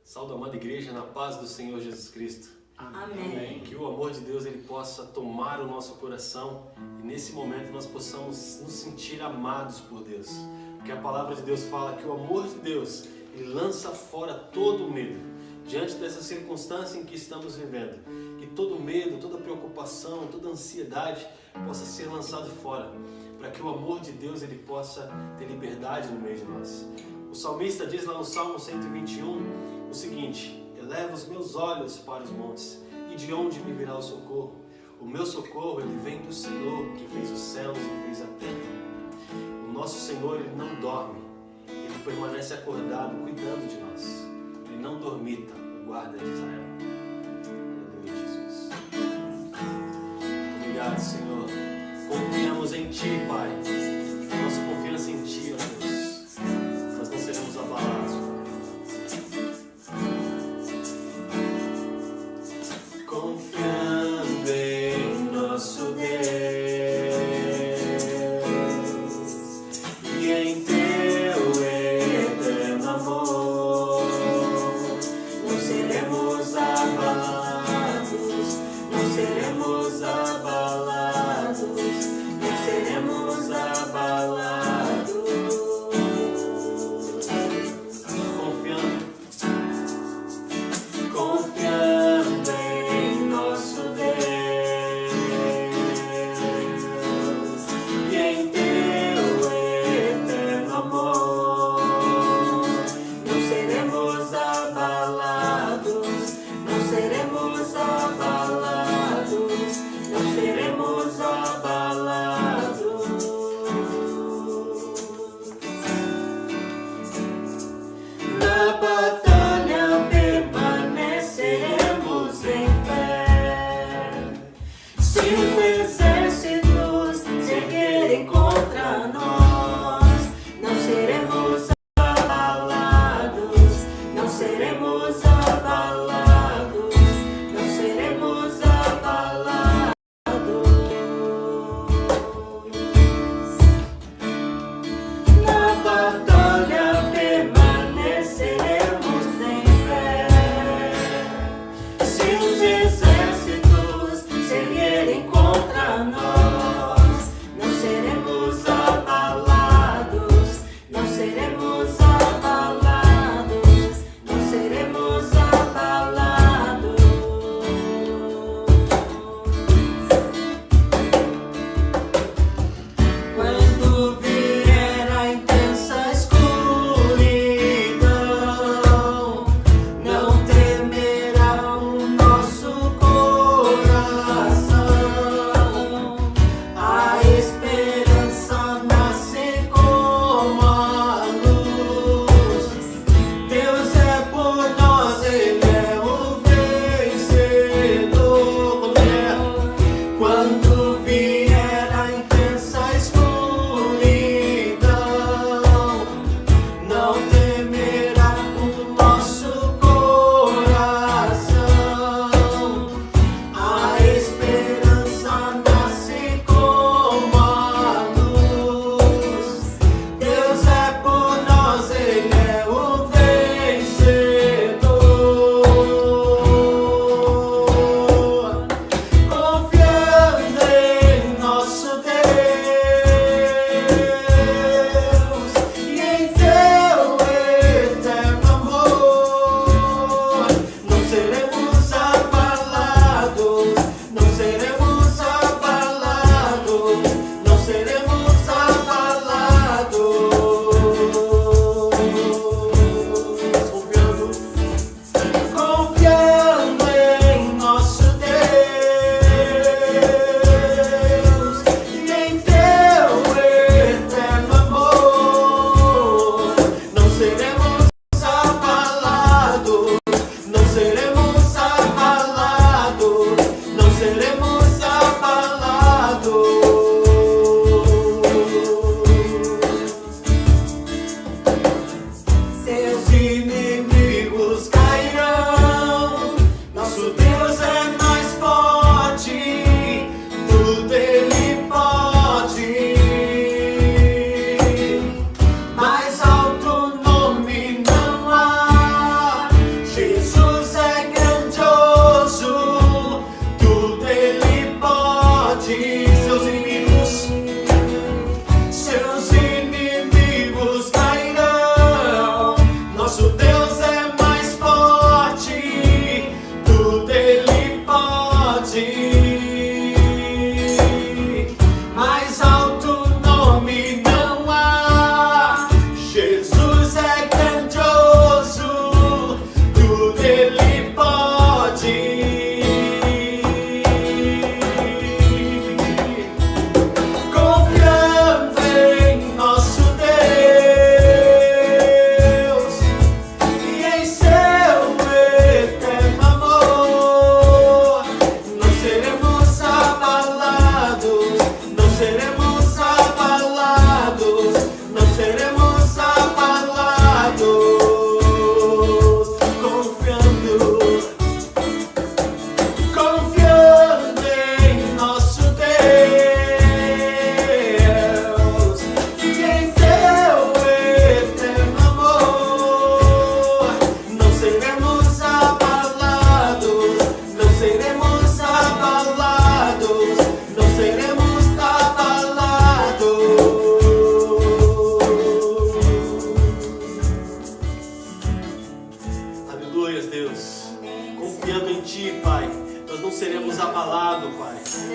Salve, amada igreja, na paz do Senhor Jesus Cristo. Amém. Que o amor de Deus ele possa tomar o nosso coração e nesse momento nós possamos nos sentir amados por Deus. Porque a palavra de Deus fala que o amor de Deus ele lança fora todo o medo. Diante dessa circunstância em que estamos vivendo, que todo medo, toda preocupação, toda ansiedade possa ser lançado fora, para que o amor de Deus ele possa ter liberdade no meio de nós. O salmista diz lá no Salmo 121 o seguinte: eleva os meus olhos para os montes, e de onde me virá o socorro? O meu socorro ele vem do Senhor, que fez os céus e fez a terra. O nosso Senhor ele não dorme, ele permanece acordado, cuidando de nós. Ele não dormita, o guarda de Israel. Aleluia, Jesus. Obrigado, Senhor. Confiamos em Ti, Pai. Nossa confiança em Ti, ó Deus. Nós não seremos abalados, Pai. Confiando em nosso Deus e em Teu eterno amor, não seremos abalados, não seremos abalados, não seremos abalados.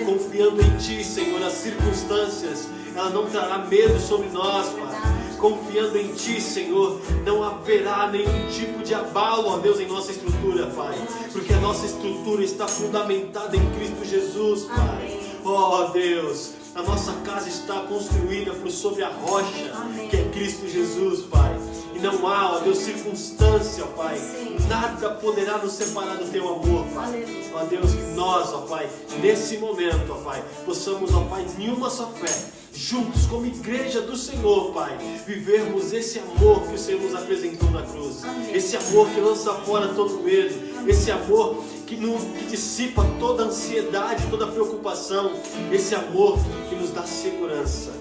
Confiando em Ti, Senhor, as circunstâncias, ela não trará medo sobre nós, Pai. Confiando em Ti, Senhor, não haverá nenhum tipo de abalo, ó Deus, em nossa estrutura, Pai. Porque a nossa estrutura está fundamentada em Cristo Jesus, Pai. Ó Deus, a nossa casa está construída sobre a rocha, que é Cristo Jesus, Pai. E não há, ó Deus, circunstância, ó Pai. Nada poderá nos separar do Teu amor, Pai. Ó Deus, que nós, ó Pai, nesse momento, ó Pai, possamos, ó Pai, em uma só fé, juntos como igreja do Senhor, Pai, vivermos esse amor que o Senhor nos apresentou na cruz. Esse amor que lança fora todo medo. Esse amor que dissipa toda ansiedade, toda preocupação. Esse amor que nos dá segurança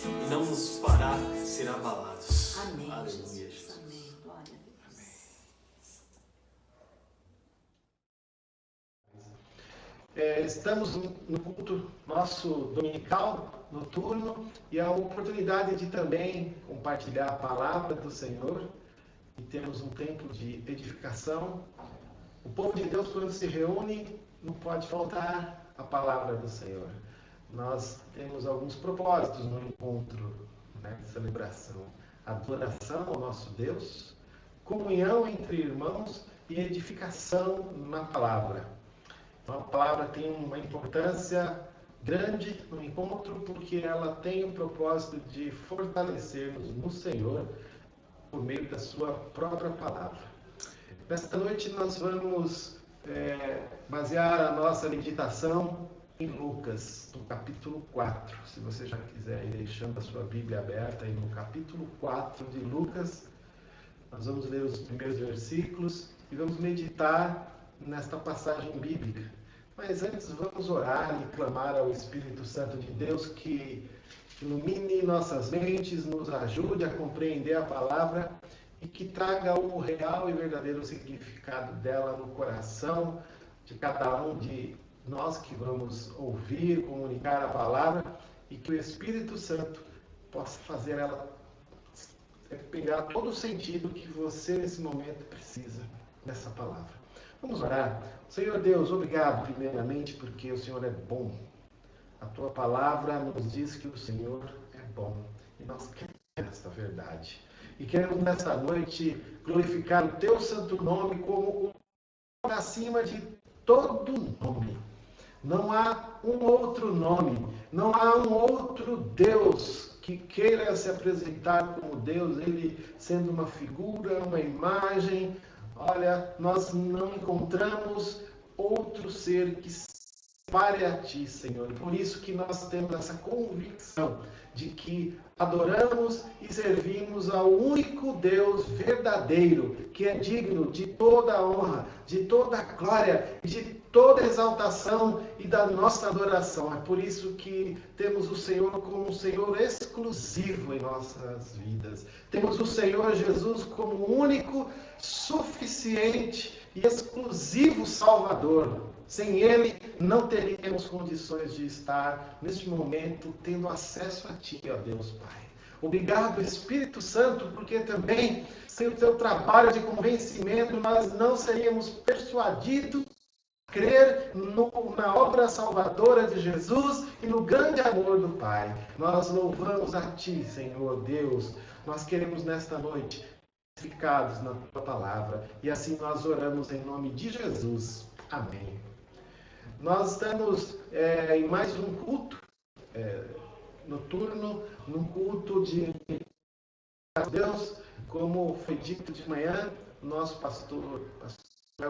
e não nos fará ser abalados. Amém. Aleluia, Jesus. Amém. Glória a Deus. Estamos no culto nosso dominical, noturno, e a oportunidade de também compartilhar a palavra do Senhor, e temos um tempo de edificação. O povo de Deus, quando se reúne, não pode faltar a palavra do Senhor. Nós temos alguns propósitos no encontro, né, de celebração: adoração ao nosso Deus, comunhão entre irmãos e edificação na palavra. Então, a palavra tem uma importância grande no encontro, porque ela tem o propósito de fortalecer-nos no Senhor por meio da sua própria palavra. Nesta noite nós vamos basear a nossa meditação em Lucas, no capítulo 4. Se você já quiser ir deixando a sua Bíblia aberta aí no capítulo 4 de Lucas, nós vamos ler os primeiros versículos e vamos meditar nesta passagem bíblica. Mas antes vamos orar e clamar ao Espírito Santo de Deus que ilumine nossas mentes, nos ajude a compreender a palavra e que traga o real e verdadeiro significado dela no coração de cada um de nós que vamos ouvir, comunicar a palavra, e que o Espírito Santo possa fazer ela pegar todo o sentido que você nesse momento precisa dessa palavra. Vamos orar. Senhor Deus, obrigado primeiramente porque o Senhor é bom. A Tua palavra nos diz que o Senhor é bom. E nós queremos esta verdade. E queremos nesta noite glorificar o Teu santo nome como o acima de todo nome. Não há um outro nome, não há um outro Deus que queira se apresentar como Deus, Ele sendo uma figura, uma imagem. Olha, nós não encontramos outro ser que se pare a Ti, Senhor. Por isso que nós temos essa convicção de que adoramos e servimos ao único Deus verdadeiro, que é digno de toda a honra, de toda a glória, de toda a exaltação e da nossa adoração. É por isso que temos o Senhor como um Senhor exclusivo em nossas vidas. Temos o Senhor Jesus como o único, suficiente e exclusivo Salvador. Sem Ele, não teríamos condições de estar, neste momento, tendo acesso a Ti, ó Deus Pai. Obrigado, Espírito Santo, porque também, sem o Teu trabalho de convencimento, nós não seríamos persuadidos a crer na obra salvadora de Jesus e no grande amor do Pai. Nós louvamos a Ti, Senhor Deus. Nós queremos, nesta noite, ficados na Tua palavra. E assim nós oramos em nome de Jesus. Amém. Nós estamos em mais um culto noturno, num culto de Deus, como foi dito de manhã. Nosso pastor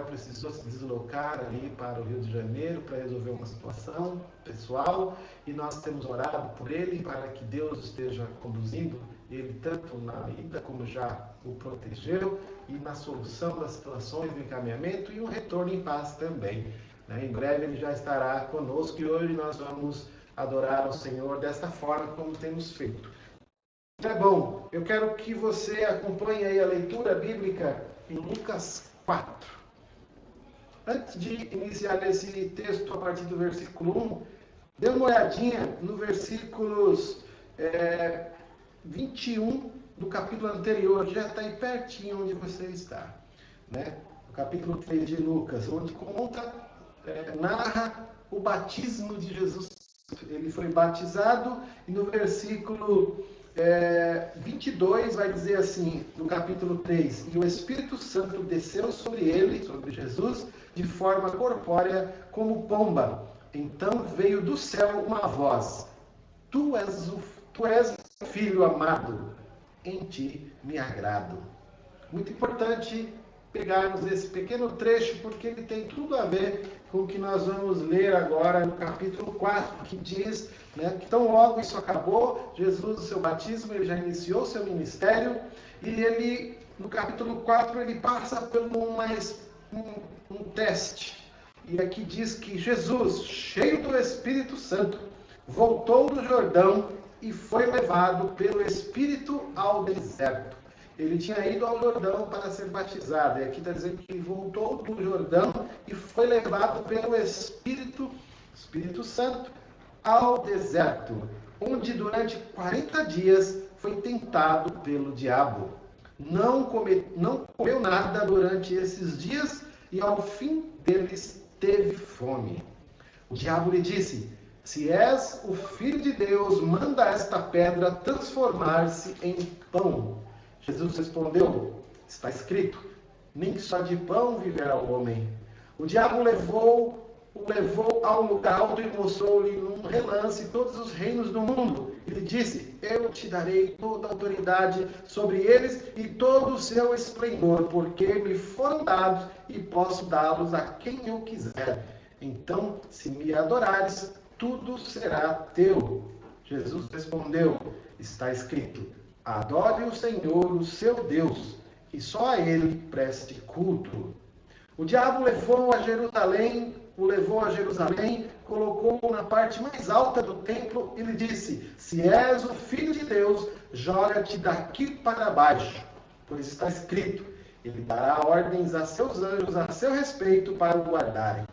precisou se deslocar ali para o Rio de Janeiro para resolver uma situação pessoal, e nós temos orado por ele para que Deus esteja conduzindo ele tanto na ida como já o protegeu, e na solução das situações, no encaminhamento e um retorno em paz também. Em breve ele já estará conosco, e hoje nós vamos adorar ao Senhor desta forma como temos feito. É bom, eu quero que você acompanhe aí a leitura bíblica em Lucas 4. Antes de iniciar esse texto a partir do versículo 1, dê uma olhadinha no versículos 21 do capítulo anterior, já está aí pertinho onde você está, né? O capítulo 3 de Lucas, onde conta narra o batismo de Jesus. Ele foi batizado e no versículo 22 vai dizer assim, no capítulo 3, e o Espírito Santo desceu sobre ele, sobre Jesus, de forma corpórea como pomba. Então veio do céu uma voz, tu és o Filho amado, em ti me agrado. Muito importante pegarmos esse pequeno trecho, porque ele tem tudo a ver com o que nós vamos ler agora no capítulo 4, que diz, que tão logo isso acabou, Jesus, o seu batismo, ele já iniciou o seu ministério, e ele, no capítulo 4, ele passa por um teste. E aqui diz que Jesus, cheio do Espírito Santo, voltou do Jordão e foi levado pelo Espírito ao deserto. Ele tinha ido ao Jordão para ser batizado. E aqui está dizendo que ele voltou do Jordão e foi levado pelo Espírito Santo ao deserto, onde durante 40 dias foi tentado pelo diabo. Não comeu nada durante esses dias e ao fim deles teve fome. O diabo lhe disse, se és o Filho de Deus, manda esta pedra transformar-se em pão. Jesus respondeu, está escrito, nem só de pão viverá o homem. O diabo o levou a um lugar alto e mostrou-lhe num relance todos os reinos do mundo. Ele disse, eu te darei toda a autoridade sobre eles e todo o seu esplendor, porque me foram dados e posso dá-los a quem eu quiser. Então, se me adorares, tudo será teu. Jesus respondeu, está escrito, adore o Senhor, o seu Deus, e só a ele preste culto. O diabo o levou a Jerusalém, colocou-o na parte mais alta do templo e lhe disse, se és o Filho de Deus, joga-te daqui para baixo, pois está escrito, ele dará ordens a seus anjos a seu respeito para o guardarem.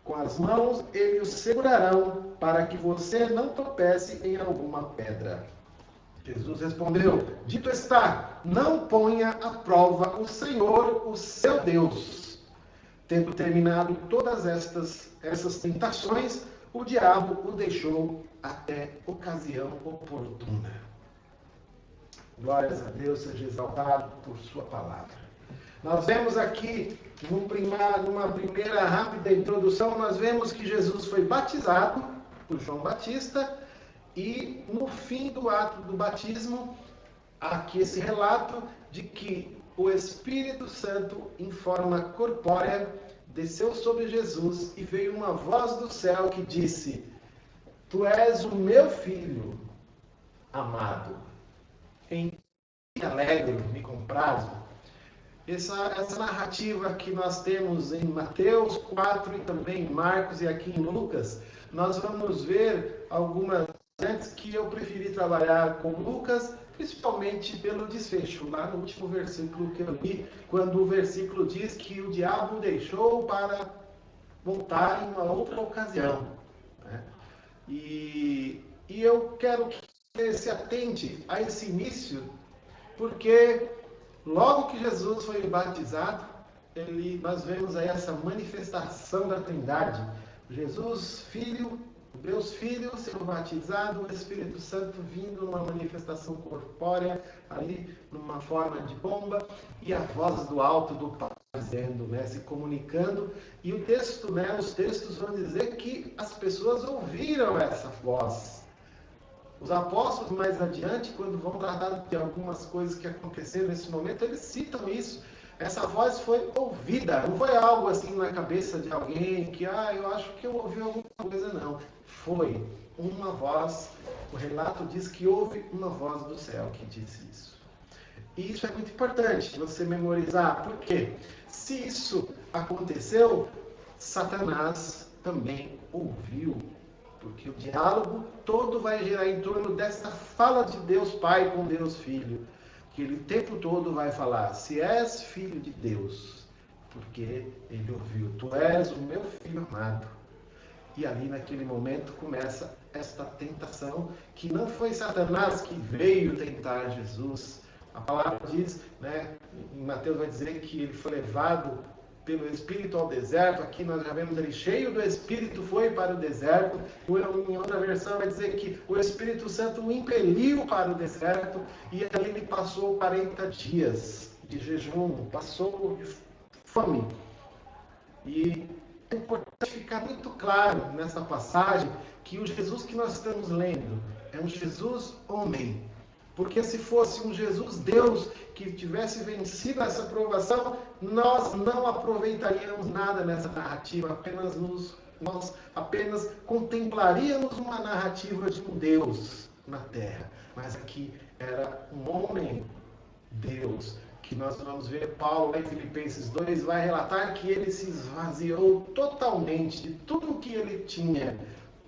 Com as mãos eles o segurarão, para que você não tropece em alguma pedra. Jesus respondeu, dito está, não ponha à prova o Senhor, o seu Deus. Tendo terminado todas essas tentações, o diabo o deixou até ocasião oportuna. Glórias a Deus, seja exaltado por sua palavra. Nós vemos aqui, numa primeira rápida introdução, nós vemos que Jesus foi batizado por João Batista, e no fim do ato do batismo, há aqui esse relato de que o Espírito Santo, em forma corpórea, desceu sobre Jesus e veio uma voz do céu que disse, tu és o meu filho amado, em ti me alegro, me comprazo. Essa narrativa que nós temos em Mateus 4 e também em Marcos e aqui em Lucas, nós vamos ver algumas antes que eu preferi trabalhar com Lucas, principalmente pelo desfecho, lá no último versículo que eu li, quando o versículo diz que o diabo deixou para voltar em uma outra ocasião. Né? E eu quero que você se atente a esse início, porque logo que Jesus foi batizado, nós vemos aí essa manifestação da Trindade. Jesus, Filho, Deus Filho sendo batizado, o Espírito Santo vindo numa manifestação corpórea, ali numa forma de pomba, e a voz do alto do Pai dizendo, se comunicando. E o texto, os textos vão dizer que as pessoas ouviram essa voz. Os apóstolos, mais adiante, quando vão tratar de algumas coisas que aconteceram nesse momento, eles citam isso. Essa voz foi ouvida, não foi algo assim na cabeça de alguém que, eu acho que eu ouvi alguma coisa, não. Foi uma voz, o relato diz que houve uma voz do céu que disse isso. E isso é muito importante você memorizar, porque se isso aconteceu, Satanás também ouviu. Porque o diálogo todo vai girar em torno dessa fala de Deus Pai com Deus Filho. Que ele o tempo todo vai falar, se és filho de Deus, porque ele ouviu, tu és o meu filho amado. E ali naquele momento começa esta tentação, que não foi Satanás que veio tentar Jesus. A palavra diz, em Mateus vai dizer que ele foi levado pelo Espírito ao deserto. Aqui nós já vemos ele cheio do Espírito, foi para o deserto. Em outra versão vai dizer que o Espírito Santo o impeliu para o deserto e ali ele passou 40 dias de jejum, passou de fome. E é importante ficar muito claro nessa passagem que o Jesus que nós estamos lendo é um Jesus homem. Porque se fosse um Jesus Deus que tivesse vencido essa provação, nós não aproveitaríamos nada nessa narrativa, nós apenas contemplaríamos uma narrativa de um Deus na terra. Mas aqui era um homem Deus, que nós vamos ver Paulo em Filipenses 2, vai relatar que ele se esvaziou totalmente de tudo o que ele tinha,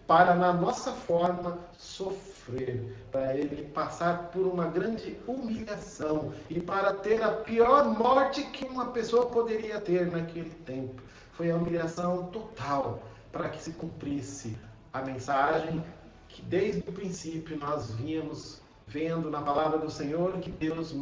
para na nossa forma sofrer, para ele passar por uma grande humilhação e para ter a pior morte que uma pessoa poderia ter naquele tempo. Foi a humilhação total para que se cumprisse a mensagem que desde o princípio nós vínhamos vendo na palavra do Senhor, que Deus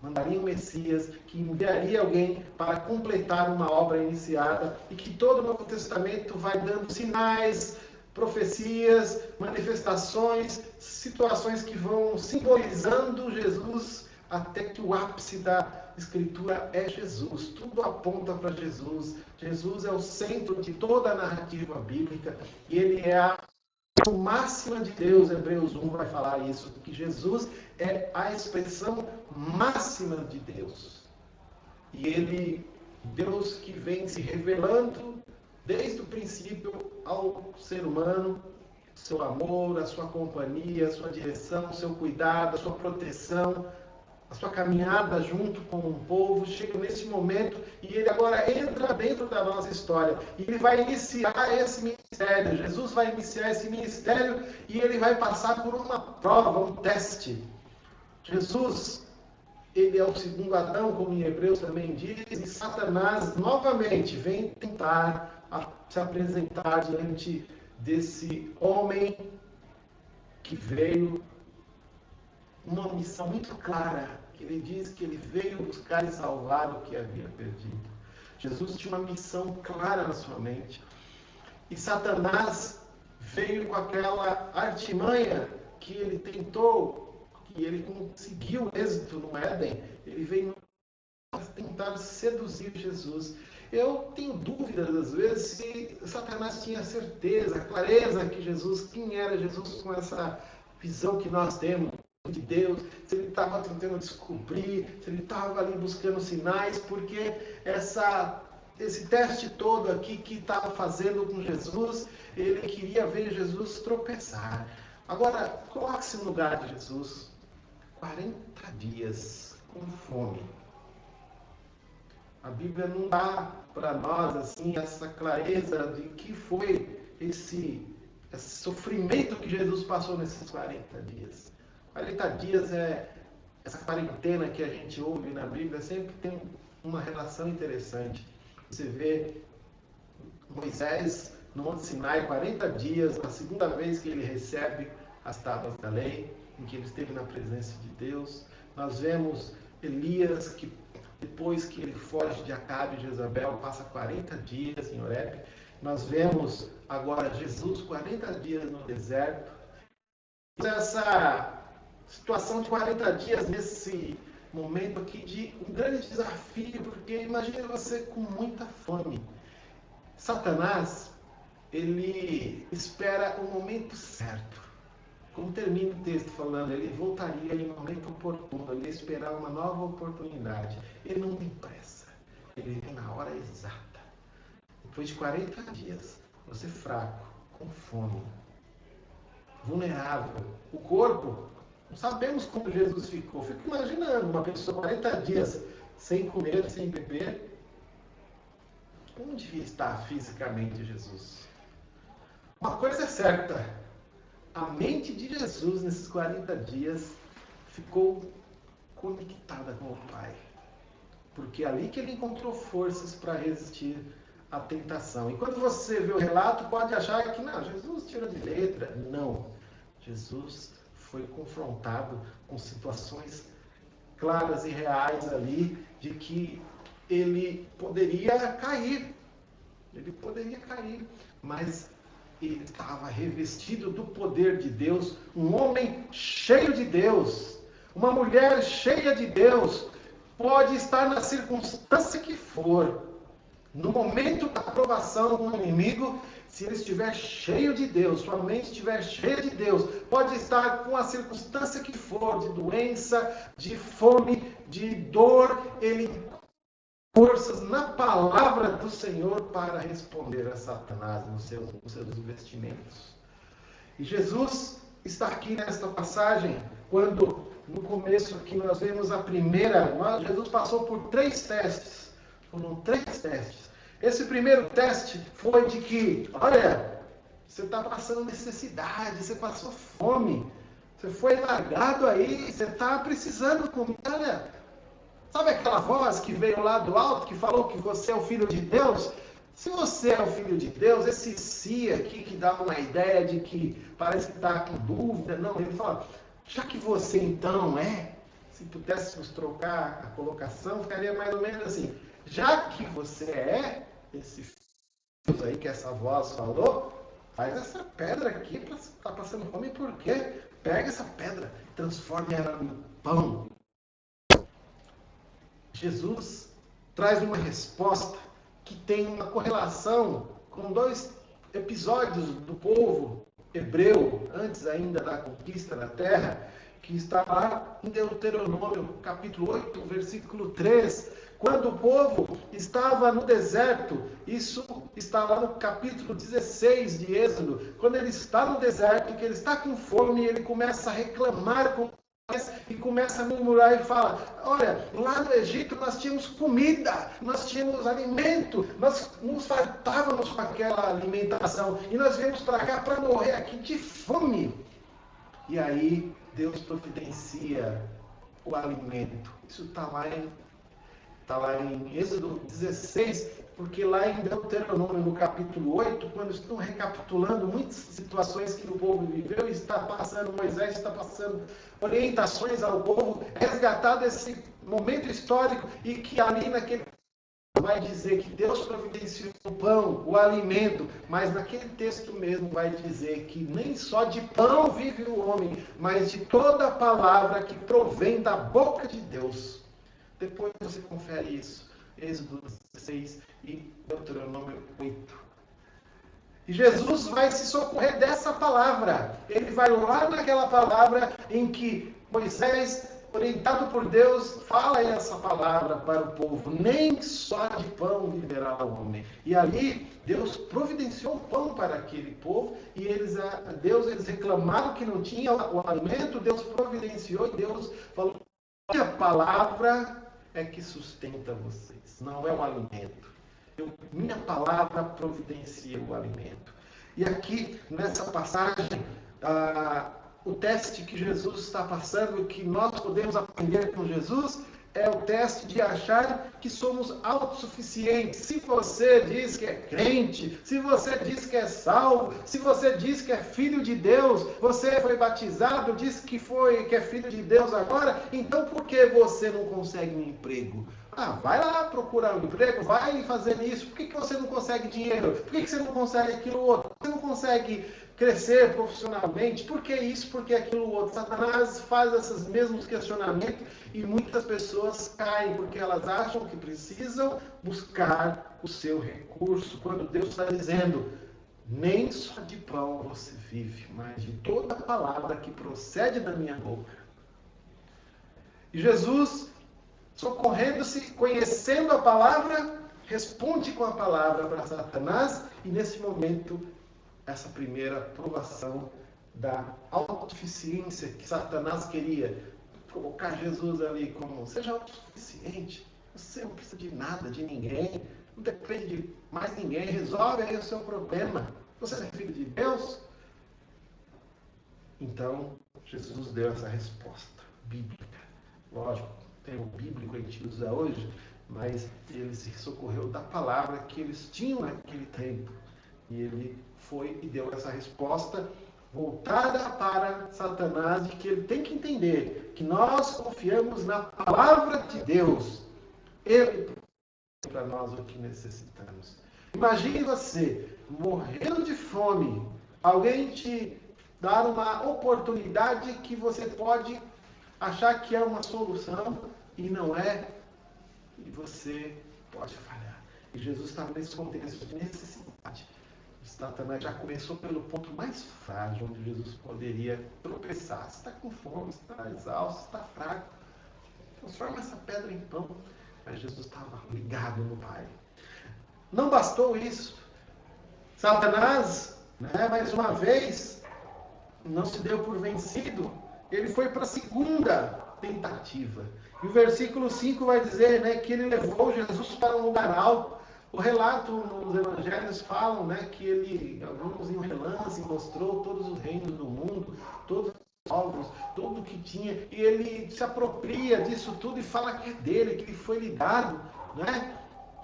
mandaria um Messias, que enviaria alguém para completar uma obra iniciada, e que todo o Novo Testamento vai dando sinais, profecias, manifestações, situações que vão simbolizando Jesus, até que o ápice da Escritura é Jesus. Tudo aponta para Jesus. Jesus é o centro de toda a narrativa bíblica, e ele é a máxima de Deus. Hebreus 1 vai falar isso, que Jesus é a expressão máxima de Deus. E ele, Deus que vem se revelando desde o princípio ao ser humano, seu amor, a sua companhia, a sua direção, o seu cuidado, a sua proteção, a sua caminhada junto com o povo, chega nesse momento e ele agora entra dentro da nossa história. E ele vai iniciar esse ministério. Jesus vai iniciar esse ministério e ele vai passar por uma prova, um teste. Jesus, ele é o segundo Adão, como em Hebreus também diz, e Satanás novamente vem tentar se apresentar diante desse homem que veio uma missão muito clara. Ele diz que ele veio buscar e salvar o que havia perdido. Jesus tinha uma missão clara na sua mente. E Satanás veio com aquela artimanha que ele tentou, que ele conseguiu êxito no Éden. Ele veio tentar seduzir Jesus. Eu tenho dúvidas, às vezes, se Satanás tinha certeza, clareza que Jesus, quem era Jesus com essa visão que nós temos de Deus, se ele estava tentando descobrir, se ele estava ali buscando sinais, porque esse teste todo aqui que estava fazendo com Jesus, ele queria ver Jesus tropeçar. Agora, coloque-se no lugar de Jesus, 40 dias com fome. A Bíblia não dá para nós assim essa clareza de que foi esse sofrimento que Jesus passou nesses 40 dias. 40 dias essa quarentena que a gente ouve na Bíblia, sempre tem uma relação interessante. Você vê Moisés no Monte Sinai, 40 dias, a segunda vez que ele recebe as tábuas da lei, em que ele esteve na presença de Deus. Nós vemos Elias, que depois que ele foge de Acabe e Jezabel, passa 40 dias em Horebe. Nós vemos agora Jesus 40 dias no deserto. Essa situação de 40 dias nesse momento aqui de um grande desafio, porque imagine você com muita fome. Satanás, ele espera o momento certo. Como termina o texto falando, ele voltaria em um momento oportuno, ele ia esperar uma nova oportunidade. Ele não tem pressa, ele vem na hora exata. Depois de 40 dias, você fraco, com fome, vulnerável, o corpo, não sabemos como Jesus ficou. Fico imaginando uma pessoa 40 dias sem comer, sem beber. Como devia estar fisicamente Jesus? Uma coisa é certa, a mente de Jesus nesses 40 dias ficou conectada com o Pai. Porque é ali que ele encontrou forças para resistir à tentação. E quando você vê o relato, pode achar que não, Jesus tirou de letra. Não. Jesus foi confrontado com situações claras e reais ali, de que ele poderia cair. Ele poderia cair, mas ele estava revestido do poder de Deus, um homem cheio de Deus, uma mulher cheia de Deus, pode estar na circunstância que for, no momento da provação do inimigo, se ele estiver cheio de Deus, sua mente estiver cheia de Deus, pode estar com a circunstância que for, de doença, de fome, de dor, ele forças na palavra do Senhor para responder a Satanás nos seus investimentos. E Jesus está aqui nesta passagem, quando no começo aqui nós vemos a primeira, Jesus passou por 3 testes. Foram 3 testes. Esse primeiro teste foi de que, olha, você está passando necessidade, você passou fome, você foi largado aí, você está precisando comer, olha. Sabe aquela voz que veio lá do alto, que falou que você é o Filho de Deus? Se você é o Filho de Deus, esse si aqui que dá uma ideia de que parece que está com dúvida, não, ele fala, já que você então é, se pudéssemos trocar a colocação, ficaria mais ou menos assim, já que você é esse Deus aí que essa voz falou, faz essa pedra aqui para estar passando fome, por quê? Pega essa pedra, transforma ela no pão. Jesus traz uma resposta que tem uma correlação com 2 episódios do povo hebreu, antes ainda da conquista da terra, que está lá em Deuteronômio, capítulo 8, versículo 3, quando o povo estava no deserto. Isso está lá no capítulo 16 de Êxodo, quando ele está no deserto, que ele está com fome, ele começa a reclamar com e começa a murmurar e fala, olha, lá no Egito nós tínhamos comida, nós tínhamos alimento, nós nos fartávamos com aquela alimentação, e nós viemos para cá para morrer aqui de fome. E aí Deus providencia o alimento. Isso está lá em Êxodo 16, porque lá em Deuteronômio, no capítulo 8, quando estão recapitulando muitas situações que o povo viveu, está passando, Moisés está passando orientações ao povo, resgatado esse momento histórico, e que ali naquele vai dizer que Deus providenciou o pão, o alimento, mas naquele texto mesmo vai dizer que nem só de pão vive o homem, mas de toda a palavra que provém da boca de Deus. Depois você confere isso, Êxodo 16 e Deuteronômio 8. E Jesus vai se socorrer dessa palavra. Ele vai lá naquela palavra em que Moisés, orientado por Deus, fala essa palavra para o povo. Nem só de pão viverá o homem. E ali Deus providenciou o pão para aquele povo. E eles reclamaram que não tinha o alimento. Deus providenciou e Deus falou, minha palavra é que sustenta vocês, não é o alimento. Minha palavra providencia o alimento. E aqui, nessa passagem, o teste que Jesus está passando, que nós podemos aprender com Jesus, é o teste de achar que somos autossuficientes. Se você diz que é crente, se você diz que é salvo, se você diz que é filho de Deus, você foi batizado, diz que é filho de Deus agora, então por que você não consegue um emprego? Vai lá procurar um emprego, vai fazer isso. Por que você não consegue dinheiro? Por que você não consegue aquilo outro? Por que você não consegue crescer profissionalmente? Por que isso? Por que aquilo outro? Satanás faz esses mesmos questionamentos e muitas pessoas caem porque elas acham que precisam buscar o seu recurso, quando Deus está dizendo, nem só de pão você vive, mas de toda a palavra que procede da minha boca. E Jesus, socorrendo-se, conhecendo a palavra, responde com a palavra para Satanás, e nesse momento, essa primeira provação da autossuficiência que Satanás queria colocar Jesus ali como, seja autossuficiente, você não precisa de nada, de ninguém, não depende de mais ninguém, resolve aí o seu problema, você é filho de Deus? Então, Jesus deu essa resposta bíblica, lógico, tem o bíblico que a gente usa hoje, mas ele se socorreu da palavra que eles tinham naquele tempo. E ele foi e deu essa resposta voltada para Satanás, de que ele tem que entender que nós confiamos na palavra de Deus. Ele para nós o que necessitamos. Imagine você morrendo de fome, alguém te dar uma oportunidade que você pode achar que é uma solução e não é, e você pode falhar. E Jesus estava nesse contexto de necessidade. Satanás já começou pelo ponto mais frágil, onde Jesus poderia tropeçar. Você está com fome, você está exausto, você está fraco. Transforma essa pedra em pão. Mas Jesus estava ligado no Pai. Não bastou isso. Satanás, mais uma vez, não se deu por vencido. Ele foi para a segunda tentativa. E o versículo 5 vai dizer, que ele levou Jesus para um lugar alto. O relato nos evangelhos falam, que ele, alguns em um relance, mostrou todos os reinos do mundo, todos os povos, tudo que tinha, e ele se apropria disso tudo e fala que é dele, que ele foi lhe dado,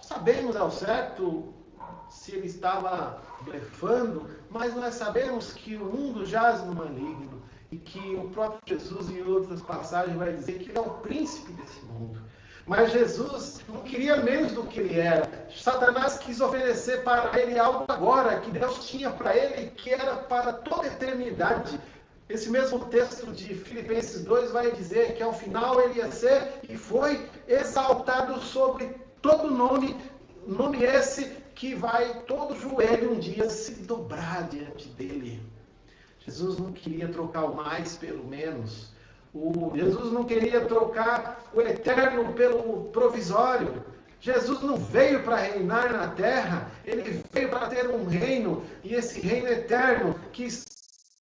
Sabemos ao certo se ele estava blefando, mas nós sabemos que o mundo jaz no maligno, e que o próprio Jesus, em outras passagens, vai dizer que ele é o príncipe desse mundo. Mas Jesus não queria menos do que ele era. Satanás quis oferecer para ele algo agora, que Deus tinha para ele, que era para toda a eternidade. Esse mesmo texto de Filipenses 2 vai dizer que ao final ele ia ser e foi exaltado sobre todo nome esse que vai todo joelho um dia se dobrar diante dele. Jesus não queria trocar o mais pelo menos. Jesus não queria trocar o eterno pelo provisório. Jesus não veio para reinar na terra, ele veio para ter um reino, e esse reino eterno que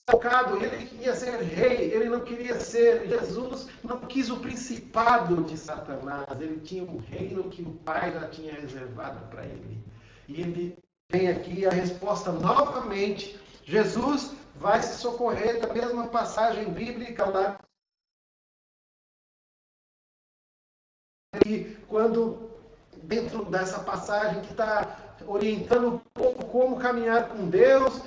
focado, ele ia ser rei, ele não queria ser. Jesus não quis o principado de Satanás, ele tinha um reino que o Pai já tinha reservado para ele. E ele tem aqui a resposta novamente. Jesus vai se socorrer da mesma passagem bíblica lá. E quando, dentro dessa passagem que está orientando um pouco como caminhar com Deus,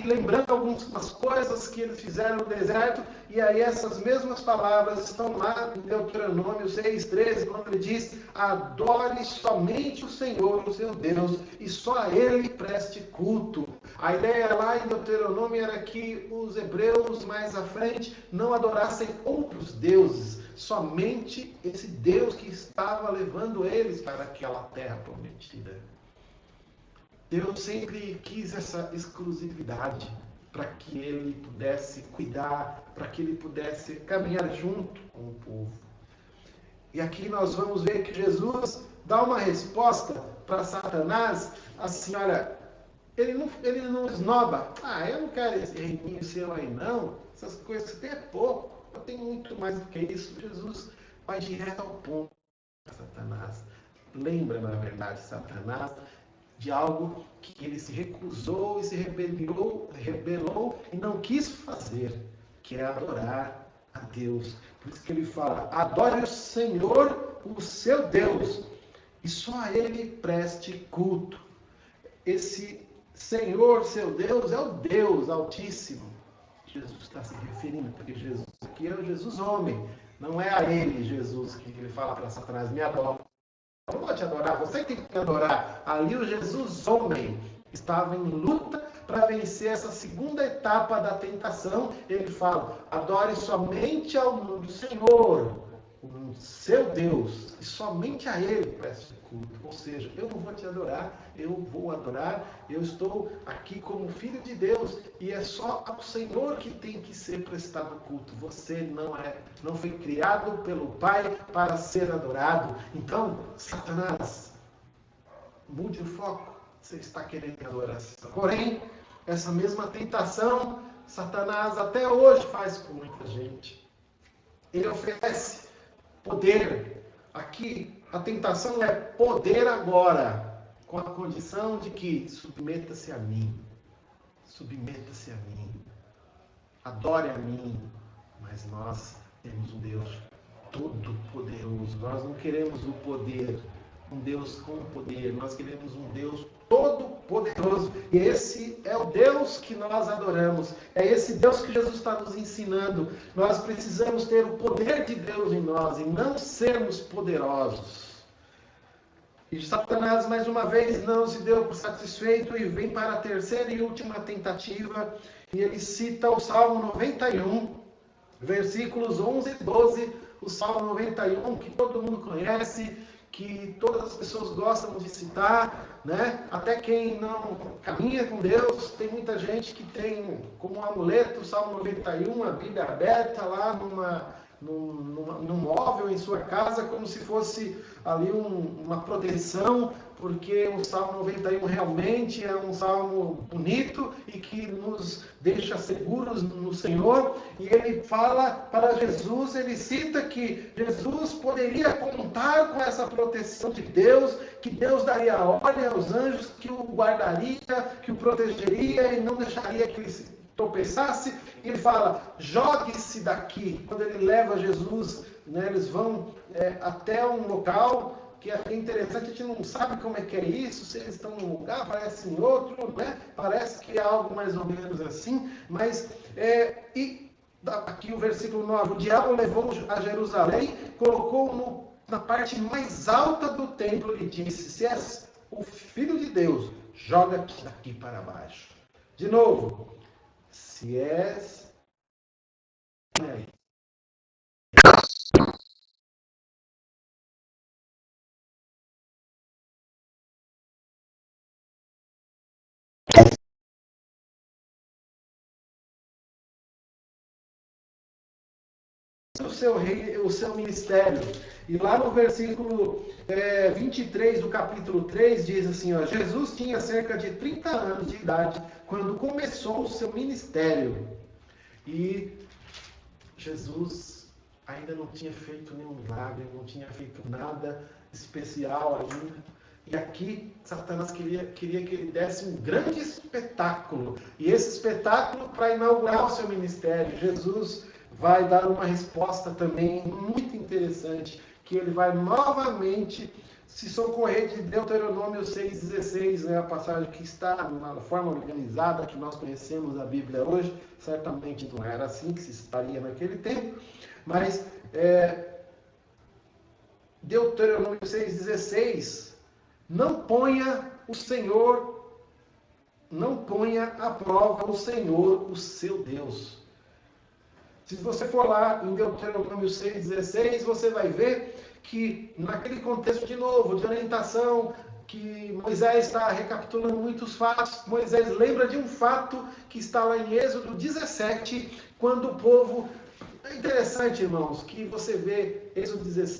lembrando algumas coisas que eles fizeram no deserto, e aí essas mesmas palavras estão lá em Deuteronômio 6,13, quando ele diz: adore somente o Senhor, o seu Deus, e só a Ele preste culto. A ideia lá em Deuteronômio era que os hebreus mais à frente não adorassem outros deuses, somente esse Deus que estava levando eles para aquela terra prometida. Deus sempre quis essa exclusividade para que ele pudesse cuidar, para que ele pudesse caminhar junto com o povo. E aqui nós vamos ver que Jesus dá uma resposta para Satanás, assim, olha, ele não esnoba. Eu não quero esse reininho seu aí não, essas coisas que tem é pouco, eu tenho muito mais do que isso. Jesus vai direto ao ponto. Satanás lembra, na verdade, Satanás de algo que ele se recusou e se rebelou e não quis fazer, que é adorar a Deus. Por isso que ele fala: adore o Senhor, o seu Deus, e só a Ele preste culto. Esse Senhor, seu Deus, é o Deus Altíssimo. Jesus está se referindo, porque Jesus aqui é o Jesus homem, não é a Ele, Jesus, que ele fala para Satanás: me adora. Eu não vou te adorar, você tem que me adorar. Ali o Jesus homem estava em luta para vencer essa segunda etapa da tentação. Ele fala: adore somente ao Senhor, o seu Deus, e somente a Ele preste culto. Ou seja, eu não vou te adorar, eu vou adorar, eu estou aqui como filho de Deus, e é só ao Senhor que tem que ser prestado culto. Você não foi criado pelo Pai para ser adorado. Então, Satanás, mude o foco. Você está querendo adoração. Porém, essa mesma tentação, Satanás até hoje faz com muita gente. Ele oferece poder. Aqui a tentação é poder agora, com a condição de que submeta-se a mim. Submeta-se a mim. Adore a mim. Mas nós temos um Deus todo-poderoso. Nós não queremos o poder, um Deus com poder. Nós queremos um Deus todo-poderoso. E esse é o Deus que nós adoramos. É esse Deus que Jesus está nos ensinando. Nós precisamos ter o poder de Deus em nós e não sermos poderosos. E Satanás, mais uma vez, não se deu por satisfeito e vem para a terceira e última tentativa. E ele cita o Salmo 91, versículos 11 e 12. O Salmo 91, que todo mundo conhece, que todas as pessoas gostam de citar, né? Até quem não caminha com Deus, tem muita gente que tem como um amuleto o Salmo 91, a Bíblia aberta lá num móvel em sua casa, como se fosse ali uma proteção, porque o Salmo 91 realmente é um salmo bonito e que nos deixa seguros no Senhor. E ele fala para Jesus, ele cita que Jesus poderia contar com essa proteção de Deus, que Deus daria ordem aos anjos, que o guardaria, que o protegeria e não deixaria que ele se tropeçasse. E ele fala, jogue-se daqui. Quando ele leva Jesus, né, eles vão até um local que é interessante, a gente não sabe como é que é isso, se eles estão num lugar, parece em outro, né? Parece que é algo mais ou menos assim, mas aqui o versículo 9, o diabo levou a Jerusalém, colocou-o na parte mais alta do templo e disse, se és o Filho de Deus, joga-te daqui para baixo. De novo, se és... o seu ministério. E lá no versículo 23 do capítulo 3 diz assim, ó, Jesus tinha cerca de 30 anos de idade quando começou o seu ministério. E Jesus ainda não tinha feito nenhum milagre, não tinha feito nada especial ainda. E aqui Satanás queria que ele desse um grande espetáculo. E esse espetáculo para inaugurar o seu ministério. Jesus vai dar uma resposta também muito interessante, que ele vai novamente se socorrer de Deuteronômio 6,16, né, a passagem que está na forma organizada que nós conhecemos a Bíblia hoje. Certamente não era assim que se estaria naquele tempo, mas Deuteronômio 6,16, não ponha à prova o Senhor, o seu Deus. Se você for lá em Deuteronômio 6,16, você vai ver que naquele contexto de novo, de orientação, que Moisés está recapitulando muitos fatos, Moisés lembra de um fato que está lá em Êxodo 17, quando o povo... É interessante, irmãos, que você vê Êxodo 16,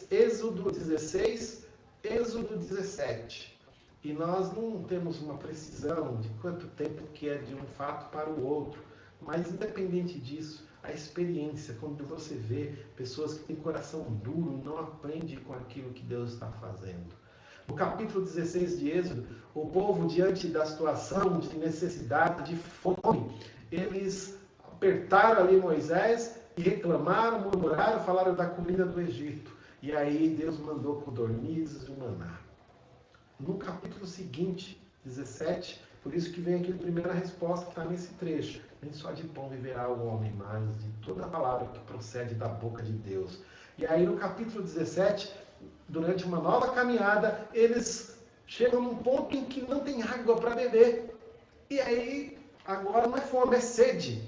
Êxodo 17. E nós não temos uma precisão de quanto tempo que é de um fato para o outro. Mas independente disso, a experiência, quando você vê pessoas que têm coração duro, não aprendem com aquilo que Deus está fazendo. No capítulo 16 de Êxodo, o povo, diante da situação de necessidade, de fome, eles apertaram ali Moisés e reclamaram, murmuraram, falaram da comida do Egito. E aí Deus mandou codornizes e maná. No capítulo seguinte, 17, por isso que vem aqui a primeira resposta que está nesse trecho. Nem só de pão viverá o homem, mas de toda a palavra que procede da boca de Deus. E aí no capítulo 17, durante uma nova caminhada, eles chegam num ponto em que não tem água para beber. E aí, agora não é fome, é sede.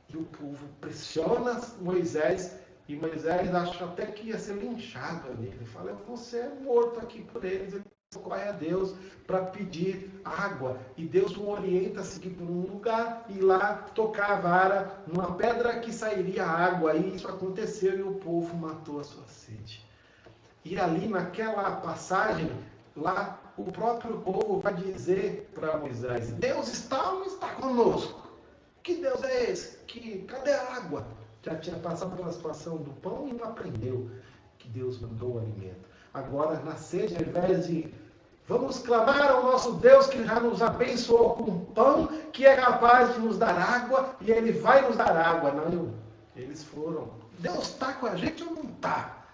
E o povo pressiona Moisés, e Moisés acha até que ia ser linchado ali. Ele fala, você é morto aqui por eles. Ele socorre a Deus para pedir água. E Deus o orienta a seguir por um lugar e lá tocar a vara numa pedra que sairia água. E isso aconteceu e o povo matou a sua sede. E ali naquela passagem, lá o próprio povo vai dizer para Moisés, Deus está ou não está conosco? Que Deus é esse? Cadê a água? Já tinha passado pela situação do pão e não aprendeu que Deus mandou o alimento. Agora, na sede, ao invés de vamos clamar ao nosso Deus que já nos abençoou com pão, que é capaz de nos dar água, e Ele vai nos dar água. Não, eles foram. Deus está com a gente ou não está?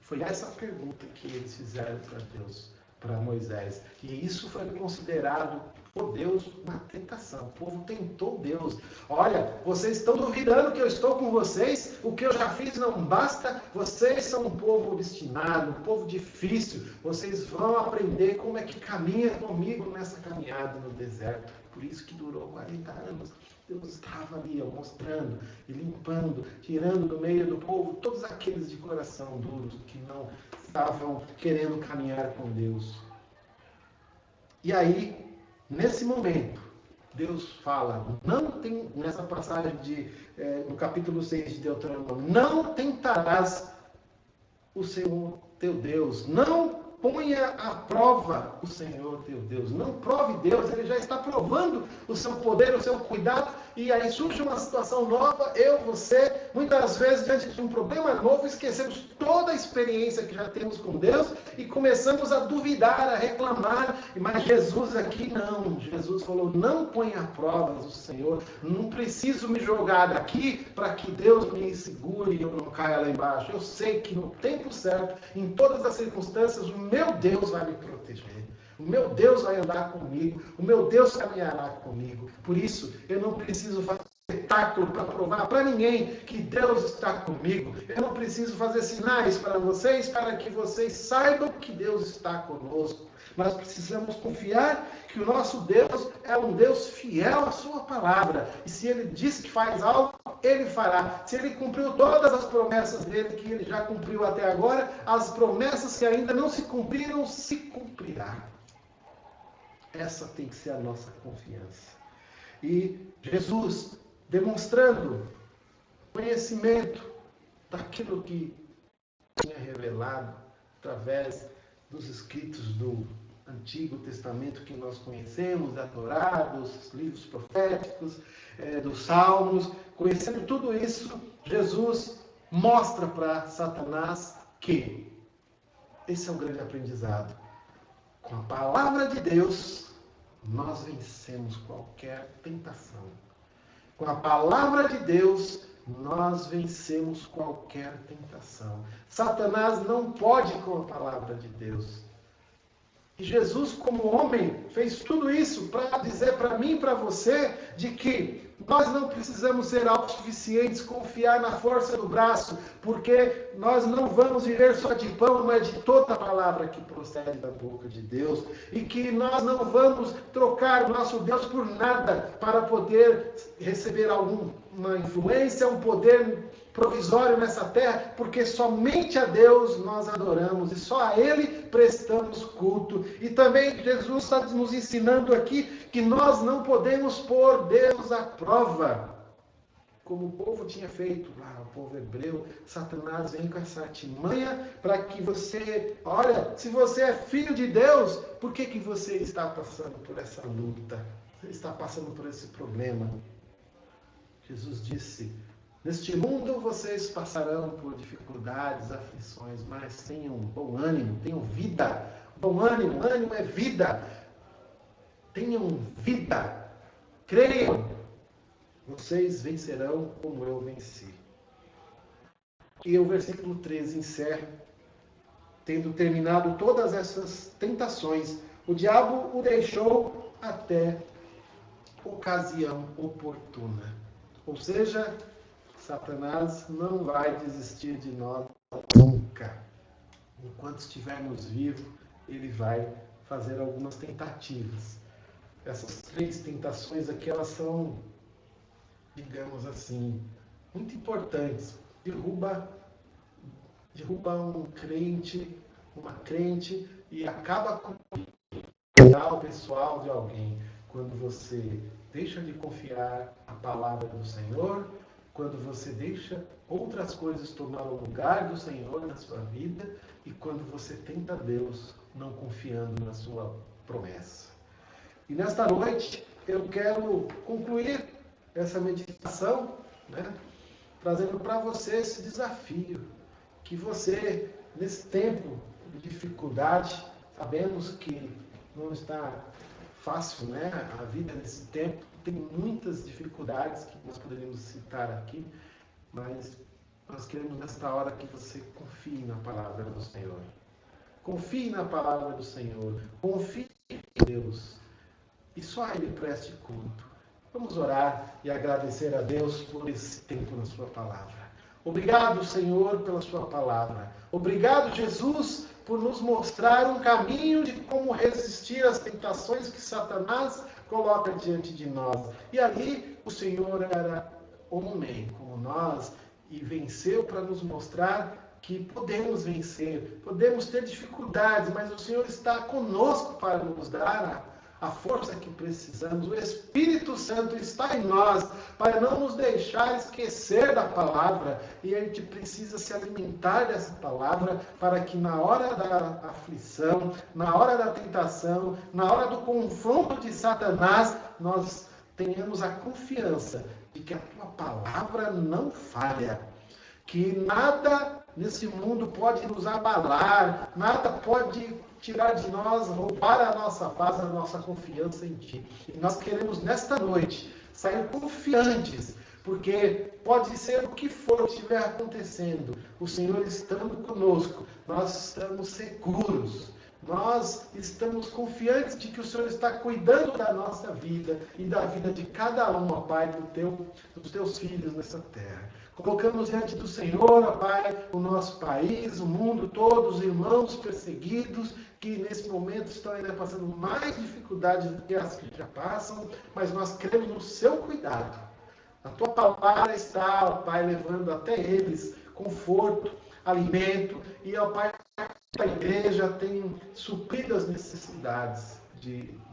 Foi essa a pergunta que eles fizeram para Deus, para Moisés. E isso foi considerado por Deus uma tentação. O povo tentou Deus. Olha, vocês estão duvidando que eu estou com vocês? O que eu já fiz não basta? Vocês são um povo obstinado, um povo difícil. Vocês vão aprender como é que caminha comigo nessa caminhada no deserto. Por isso que durou 40 anos. Deus estava ali, ó, mostrando e limpando, tirando do meio do povo todos aqueles de coração duros que não estavam querendo caminhar com Deus. E aí, nesse momento, Deus fala, não tem, nessa passagem no capítulo 6 de Deuteronômio, não tentarás o Senhor teu Deus, não ponha à prova o Senhor teu Deus, não prove Deus, Ele já está provando o seu poder, o seu cuidado, e aí surge uma situação nova, você, muitas vezes, diante de um problema novo, esquecemos toda a experiência que já temos com Deus e começamos a duvidar, a reclamar, mas Jesus aqui não, Jesus falou, não ponha à prova o Senhor, não preciso me jogar daqui para que Deus me segure e eu não caia lá embaixo, eu sei que no tempo certo, em todas as circunstâncias, o meu Deus vai me proteger. O meu Deus vai andar comigo. O meu Deus caminhará comigo. Por isso, eu não preciso fazer espetáculo para provar para ninguém que Deus está comigo. Eu não preciso fazer sinais para vocês, para que vocês saibam que Deus está conosco. Nós precisamos confiar que o nosso Deus é um Deus fiel à sua palavra. E se Ele diz que faz algo, Ele fará. Se Ele cumpriu todas as promessas dele, que Ele já cumpriu até agora, as promessas que ainda não se cumpriram, se cumprirá. Essa tem que ser a nossa confiança. E Jesus, demonstrando conhecimento daquilo que tinha revelado através dos escritos do Antigo Testamento que nós conhecemos, da Torá, dos livros proféticos, dos Salmos, conhecendo tudo isso, Jesus mostra para Satanás que esse é um grande aprendizado. Com a palavra de Deus, nós vencemos qualquer tentação. Com a palavra de Deus, nós vencemos qualquer tentação. Satanás não pode com a palavra de Deus. E Jesus, como homem, fez tudo isso para dizer para mim e para você de que nós não precisamos ser autossuficientes, confiar na força do braço, porque nós não vamos viver só de pão, mas de toda a palavra que procede da boca de Deus. E que nós não vamos trocar o nosso Deus por nada para poder receber alguma influência, um poder provisório nessa terra, porque somente a Deus nós adoramos e só a Ele prestamos culto. E também Jesus está nos ensinando aqui que nós não podemos pôr Deus à prova, como o povo tinha feito lá, o povo hebreu. Satanás vem com essa artimanha para que você, olha, se você é filho de Deus, por que você está passando por essa luta? Você está passando por esse problema? Jesus disse, neste mundo vocês passarão por dificuldades, aflições, mas tenham bom ânimo, tenham vida. Bom ânimo, ânimo é vida. Tenham vida. Creiam. Vocês vencerão como eu venci. E o versículo 13 encerra, tendo terminado todas essas tentações, o diabo o deixou até ocasião oportuna. Ou seja, Satanás não vai desistir de nós nunca. Enquanto estivermos vivos, ele vai fazer algumas tentativas. Essas 3 tentações aqui, elas são, digamos assim, muito importantes. Derruba um crente, uma crente, e acaba com o pessoal de alguém. Quando você deixa de confiar na palavra do Senhor, quando você deixa outras coisas tomar o lugar do Senhor na sua vida, e quando você tenta Deus, não confiando na sua promessa. E nesta noite, eu quero concluir essa meditação, trazendo para você esse desafio, que você, nesse tempo de dificuldade, sabemos que não está fácil, a vida nesse tempo, tem muitas dificuldades que nós poderíamos citar aqui, mas nós queremos nesta hora que você confie na palavra do Senhor. Confie na palavra do Senhor. Confie em Deus. E só a Ele preste culto. Vamos orar e agradecer a Deus por esse tempo na sua palavra. Obrigado, Senhor, pela sua palavra. Obrigado, Jesus, por nos mostrar um caminho de como resistir às tentações que Satanás coloca diante de nós. E ali o Senhor era homem como nós e venceu para nos mostrar que podemos vencer, podemos ter dificuldades, mas o Senhor está conosco para nos dar a força que precisamos. O Espírito Santo está em nós para não nos deixar esquecer da palavra, e a gente precisa se alimentar dessa palavra para que na hora da aflição, na hora da tentação, na hora do confronto de Satanás, nós tenhamos a confiança de que a tua palavra não falha, que nada nesse mundo pode nos abalar, nada pode tirar de nós, roubar a nossa paz, a nossa confiança em Ti. E nós queremos, nesta noite, sair confiantes, porque pode ser o que for que estiver acontecendo, o Senhor estando conosco, nós estamos seguros, nós estamos confiantes de que o Senhor está cuidando da nossa vida e da vida de cada um, ó Pai, dos Teus filhos nessa terra. Colocamos diante do Senhor, ó Pai, o nosso país, o mundo todo, os irmãos perseguidos, que nesse momento estão ainda passando mais dificuldades do que as que já passam, mas nós cremos no seu cuidado. A tua palavra está, ó Pai, levando até eles conforto, alimento, e, ó Pai, a igreja tem suprido as necessidades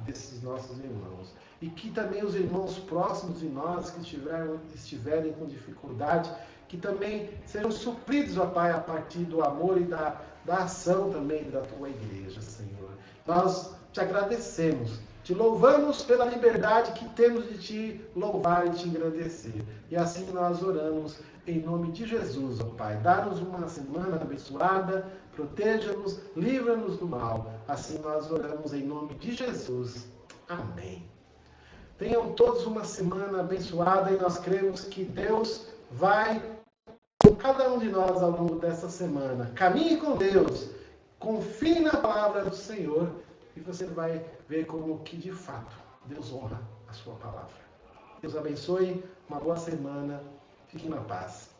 desses nossos irmãos. E que também os irmãos próximos de nós que estiverem com dificuldade, que também sejam supridos, ó Pai, a partir do amor e da ação também da tua igreja, Senhor. Nós te agradecemos, te louvamos pela liberdade que temos de te louvar e te agradecer. E assim nós oramos em nome de Jesus, ó Pai. Dá-nos uma semana abençoada, proteja-nos, livra-nos do mal. Assim nós oramos em nome de Jesus. Amém. Tenham todos uma semana abençoada e nós cremos que Deus vai com cada um de nós ao longo dessa semana. Caminhe com Deus, confie na palavra do Senhor e você vai ver como que de fato Deus honra a sua palavra. Deus abençoe, uma boa semana, fiquem na paz.